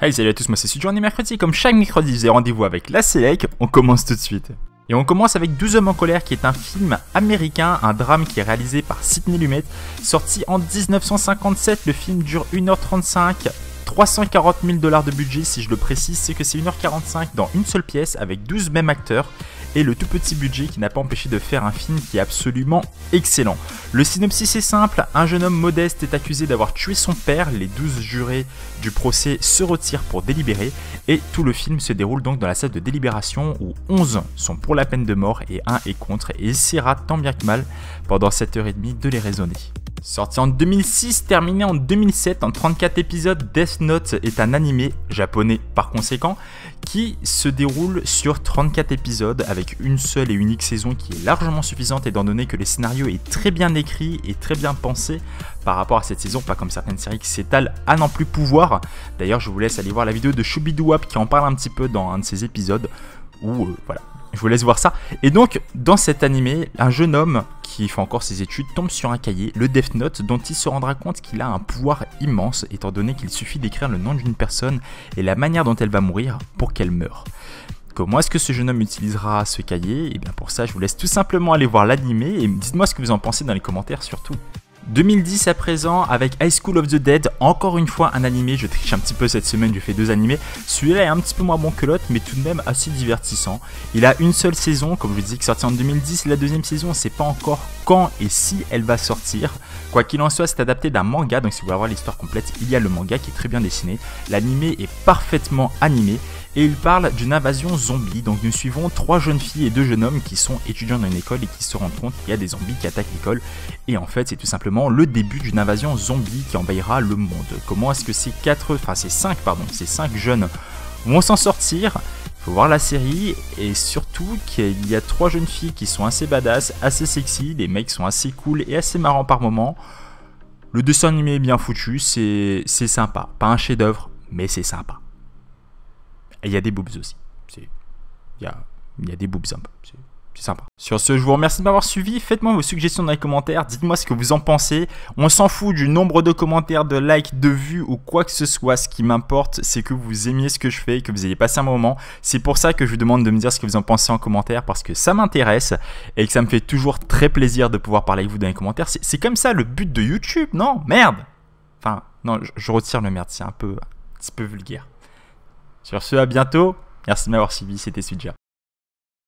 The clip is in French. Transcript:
Hey, salut à tous, moi c'est Sudjo, on est mercredi, comme chaque mercredi, j'ai rendez-vous avec la Sélec, on commence tout de suite. Et on commence avec 12 hommes en colère, qui est un film américain, un drame qui est réalisé par Sidney Lumet, sorti en 1957, le film dure 1h35, 340 000 $ de budget, si je le précise, c'est que c'est 1h45 dans une seule pièce, avec 12 mêmes acteurs, et le tout petit budget qui n'a pas empêché de faire un film qui est absolument excellent. Le synopsis est simple, un jeune homme modeste est accusé d'avoir tué son père, les 12 jurés du procès se retirent pour délibérer, et tout le film se déroule donc dans la salle de délibération où 11 sont pour la peine de mort et 1 est contre, et essaiera tant bien que mal pendant 7h30 de les raisonner. Sorti en 2006, terminé en 2007 en 34 épisodes, Death Note est un animé japonais par conséquent qui se déroule sur 34 épisodes avec une seule et unique saison qui est largement suffisante étant donné que le scénario est très bien écrit et très bien pensé par rapport à cette saison, pas comme certaines séries qui s'étalent à n'en plus pouvoir. D'ailleurs, je vous laisse aller voir la vidéo de Shubidouap qui en parle un petit peu dans un de ses épisodes où voilà. Je vous laisse voir ça. Et donc, dans cet animé, un jeune homme qui fait encore ses études tombe sur un cahier, le Death Note, dont il se rendra compte qu'il a un pouvoir immense, étant donné qu'il suffit d'écrire le nom d'une personne et la manière dont elle va mourir pour qu'elle meure. Comment est-ce que ce jeune homme utilisera ce cahier? Et bien pour ça, je vous laisse tout simplement aller voir l'animé et dites-moi ce que vous en pensez dans les commentaires surtout. 2010 à présent avec High School of the Dead, encore une fois un animé, je triche un petit peu cette semaine, j'ai fait 2 animés, celui-là est un petit peu moins bon que l'autre mais tout de même assez divertissant. Il a une seule saison, comme je vous disais, qui est sortie en 2010, la deuxième saison on ne sait pas encore quand et si elle va sortir. Quoi qu'il en soit, c'est adapté d'un manga, donc si vous voulez avoir l'histoire complète, il y a le manga qui est très bien dessiné, l'animé est parfaitement animé. Et il parle d'une invasion zombie, donc nous suivons 3 jeunes filles et 2 jeunes hommes qui sont étudiants dans une école et qui se rendent compte qu'il y a des zombies qui attaquent l'école. Et en fait c'est tout simplement le début d'une invasion zombie qui envahira le monde. Comment est-ce que ces 5 jeunes vont s'en sortir? Il faut voir la série et surtout qu'il y a 3 jeunes filles qui sont assez badass, assez sexy, les mecs sont assez cool et assez marrants par moments. Le dessin animé est bien foutu, c'est sympa, pas un chef d'œuvre mais c'est sympa. Et il y a des boobs aussi. Il y a des boobs un peu. C'est sympa. Sur ce, je vous remercie de m'avoir suivi. Faites-moi vos suggestions dans les commentaires. Dites-moi ce que vous en pensez. On s'en fout du nombre de commentaires, de likes, de vues ou quoi que ce soit. Ce qui m'importe, c'est que vous aimiez ce que je fais, que vous ayez passé un moment. C'est pour ça que je vous demande de me dire ce que vous en pensez en commentaire parce que ça m'intéresse et que ça me fait toujours très plaisir de pouvoir parler avec vous dans les commentaires. C'est comme ça le but de YouTube, non? Merde! Enfin, non, je retire le merde. C'est un petit peu vulgaire. Sur ce, à bientôt. Merci de m'avoir suivi, c'était Sudjo.